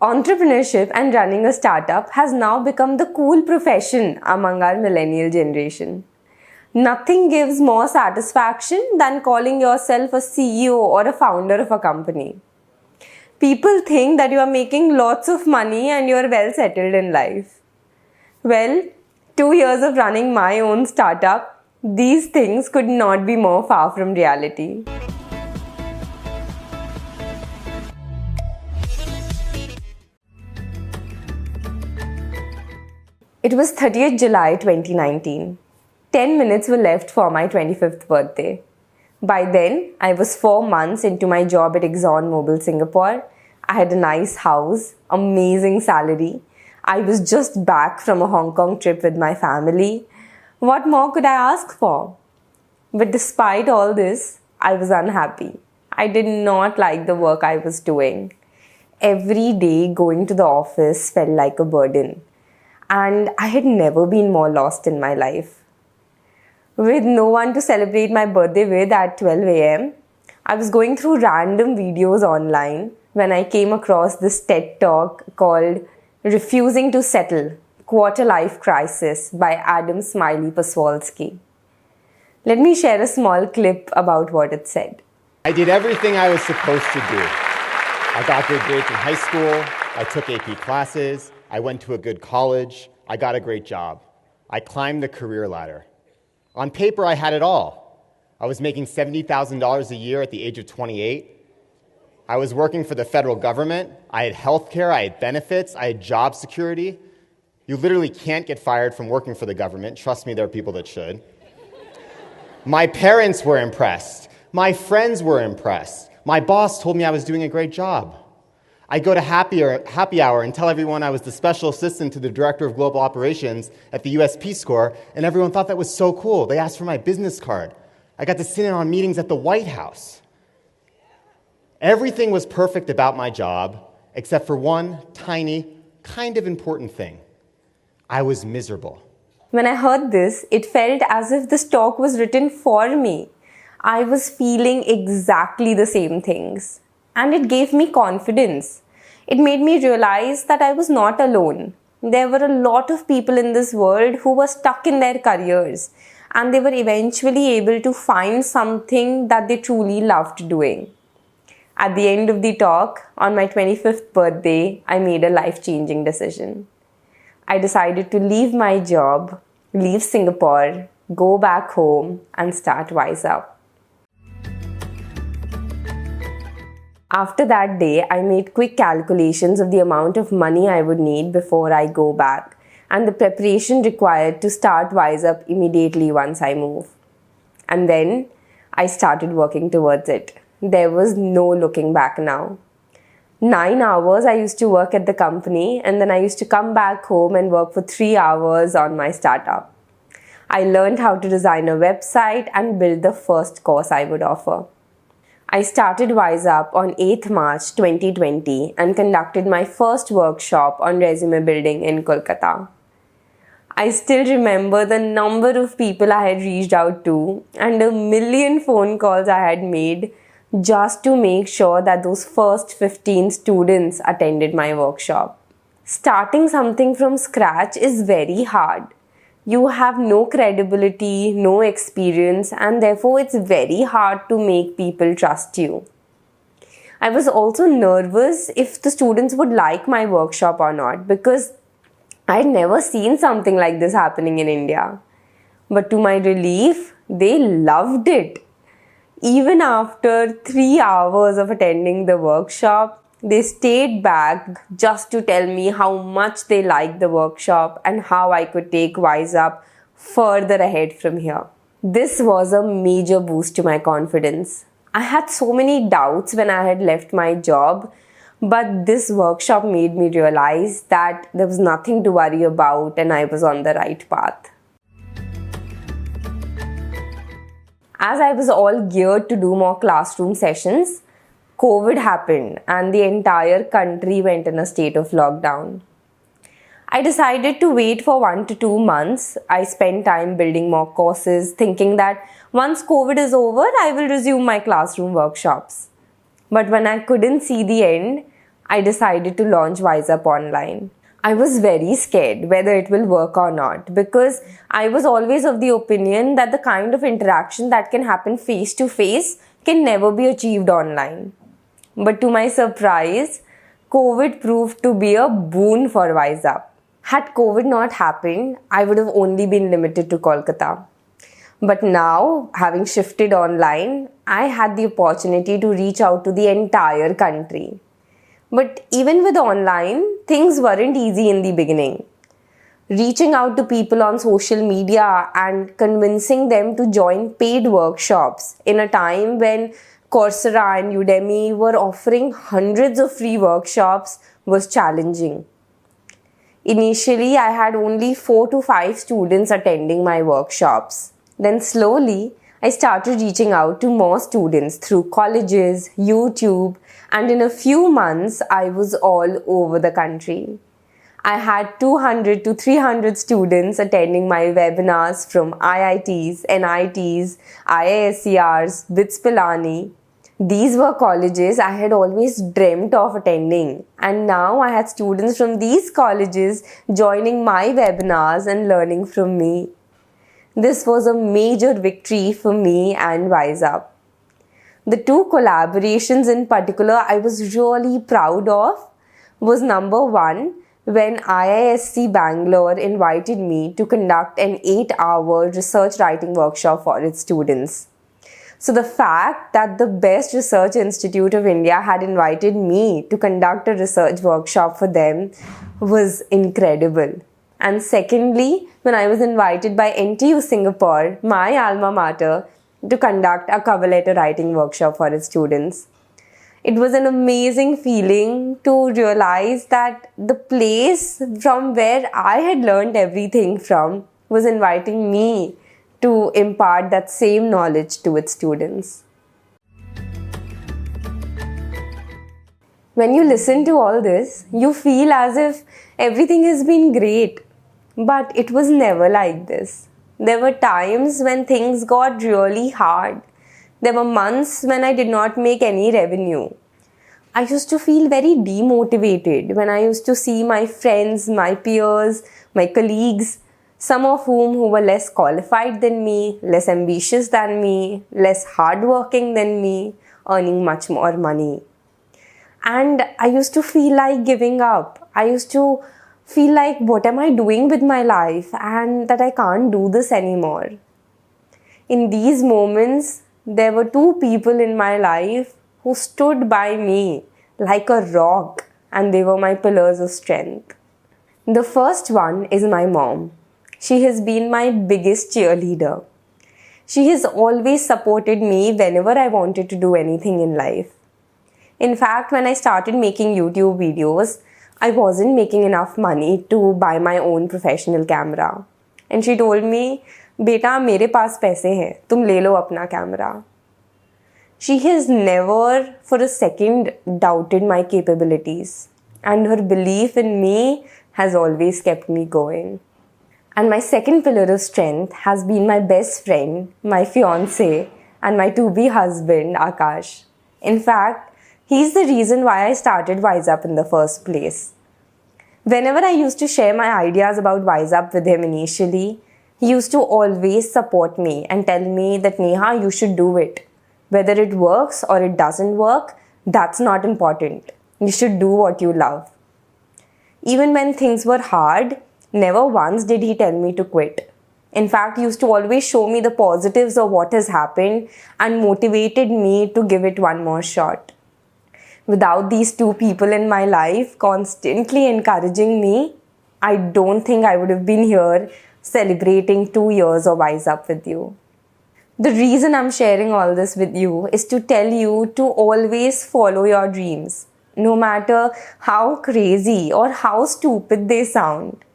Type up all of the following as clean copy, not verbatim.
Entrepreneurship and running a startup has now become the cool profession among our millennial generation. Nothing gives more satisfaction than calling yourself a CEO or a founder of a company. People think that you are making lots of money and you are well settled in life. Well, 2 years of running my own startup, these things could not be more far from reality. It was 30th July 2019. 10 minutes were left for my 25th birthday. By then, I was 4 months into my job at ExxonMobil Singapore. I had a nice house, amazing salary. I was just back from a Hong Kong trip with my family. What more could I ask for? But despite all this, I was unhappy. I did not like the work I was doing. Every day going to the office felt like a burden. And I had never been more lost in my life. With no one to celebrate my birthday with at 12 a.m., I was going through random videos online when I came across this TED talk called Refusing to Settle, Quarter Life Crisis by Adam Smiley Poswolsky. Let me share a small clip about what it said. I did everything I was supposed to do. I got good grades in high school, I took AP classes, I went to a good college, I got a great job. I climbed the career ladder. On paper, I had it all. I was making $70,000 a year at the age of 28. I was working for the federal government. I had health care, I had benefits, I had job security. You literally can't get fired from working for the government. Trust me, there are people that should. My parents were impressed. My friends were impressed. My boss told me I was doing a great job. I go to happy hour and tell everyone I was the special assistant to the director of global operations at the US Peace Corps, and everyone thought that was so cool. They asked for my business card. I got to sit in on meetings at the White House. Everything was perfect about my job, except for one tiny, kind of important thing. I was miserable. When I heard this, it felt as if this talk was written for me. I was feeling exactly the same things. And it gave me confidence. It made me realize that I was not alone. There were a lot of people in this world who were stuck in their careers, and they were eventually able to find something that they truly loved doing. At the end of the talk, on my 25th birthday, I made a life-changing decision. I decided to leave my job, leave Singapore, go back home, and start WiseUp. After that day, I made quick calculations of the amount of money I would need before I go back and the preparation required to start WiseUp immediately once I move. And then I started working towards it. There was no looking back now. 9 hours I used to work at the company, and then I used to come back home and work for 3 hours on my startup. I learned how to design a website and build the first course I would offer. I started WiseUp on 8th March 2020 and conducted my first workshop on resume building in Kolkata. I still remember the number of people I had reached out to and a million phone calls I had made just to make sure that those first 15 students attended my workshop. Starting something from scratch is very hard. You have no credibility, no experience, and therefore it's very hard to make people trust you. I was also nervous if the students would like my workshop or not, because I had never seen something like this happening in India. But to my relief, they loved it. Even after 3 hours of attending the workshop, they stayed back just to tell me how much they liked the workshop and how I could take WiseUp further ahead from here. This was a major boost to my confidence. I had so many doubts when I had left my job, but this workshop made me realize that there was nothing to worry about and I was on the right path. As I was all geared to do more classroom sessions, COVID happened and the entire country went in a state of lockdown. I decided to wait for 1 to 2 months. I spent time building more courses, thinking that once COVID is over, I will resume my classroom workshops. But when I couldn't see the end, I decided to launch WiseUp online. I was very scared whether it will work or not because I was always of the opinion that the kind of interaction that can happen face to face can never be achieved online. But to my surprise, COVID proved to be a boon for WiseUp. Had COVID not happened, I would have only been limited to Kolkata. But now, having shifted online, I had the opportunity to reach out to the entire country. But even with online, things weren't easy in the beginning. Reaching out to people on social media and convincing them to join paid workshops in a time when Coursera and Udemy were offering hundreds of free workshops was challenging. Initially, I had only 4 to 5 students attending my workshops. Then slowly, I started reaching out to more students through colleges, YouTube, and in a few months, I was all over the country. I had 200 to 300 students attending my webinars from IITs, NITs, IISCRs, BITS Pilani. These were colleges I had always dreamt of attending, and now I had students from these colleges joining my webinars and learning from me. This was a major victory for me and WiseUp. The 2 collaborations in particular I was really proud of was number 1, when IISc Bangalore invited me to conduct an 8-hour research writing workshop for its students. So the fact that the best research institute of India had invited me to conduct a research workshop for them was incredible. And secondly, when I was invited by NTU Singapore, my alma mater, to conduct a cover letter writing workshop for its students. It was an amazing feeling to realize that the place from where I had learned everything from was inviting me to impart that same knowledge to its students. When you listen to all this, you feel as if everything has been great. But it was never like this. There were times when things got really hard. There were months when I did not make any revenue. I used to feel very demotivated when I used to see my friends, my peers, my colleagues, some of whom who were less qualified than me, less ambitious than me, less hardworking than me, earning much more money. And I used to feel like giving up. I used to feel like, what am I doing with my life, and that I can't do this anymore. In these moments, there were 2 people in my life who stood by me like a rock, and they were my pillars of strength. The first one is my mom. She has been my biggest cheerleader. She has always supported me whenever I wanted to do anything in life. In fact, when I started making YouTube videos, I wasn't making enough money to buy my own professional camera. And she told me, "Beta, मेरे पास पैसे हैं, तुम ले लो अपना camera." She has never for a second doubted my capabilities, and her belief in me has always kept me going. And my second pillar of strength has been my best friend, my fiancé, and my to-be husband, Akash. In fact, he's the reason why I started WiseUp in the first place. Whenever I used to share my ideas about WiseUp with him initially, he used to always support me and tell me that, "Neha, you should do it. Whether it works or it doesn't work, that's not important. You should do what you love." Even when things were hard, never once did he tell me to quit. In fact, he used to always show me the positives of what has happened and motivated me to give it one more shot. Without these 2 people in my life constantly encouraging me, I don't think I would have been here celebrating 2 years of WiseUp with you. The reason I'm sharing all this with you is to tell you to always follow your dreams, no matter how crazy or how stupid they sound.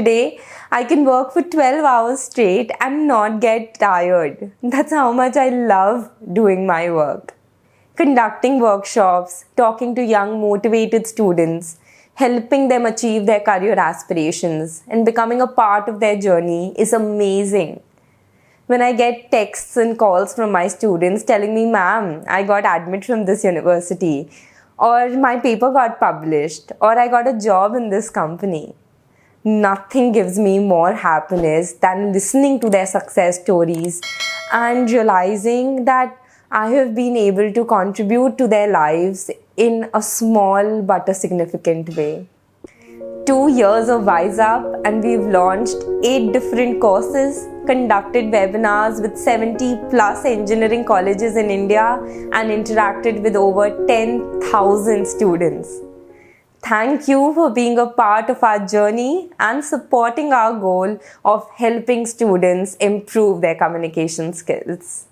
Today, I can work for 12 hours straight and not get tired. That's how much I love doing my work. Conducting workshops, talking to young motivated students, helping them achieve their career aspirations, and becoming a part of their journey is amazing. When I get texts and calls from my students telling me, "Ma'am, I got admit from this university," or my paper got published, or I got a job in this company. Nothing gives me more happiness than listening to their success stories and realizing that I have been able to contribute to their lives in a small but a significant way. 2 years of WiseUp, and we've launched 8 different courses, conducted webinars with 70 plus engineering colleges in India, and interacted with over 10,000 students. Thank you for being a part of our journey and supporting our goal of helping students improve their communication skills.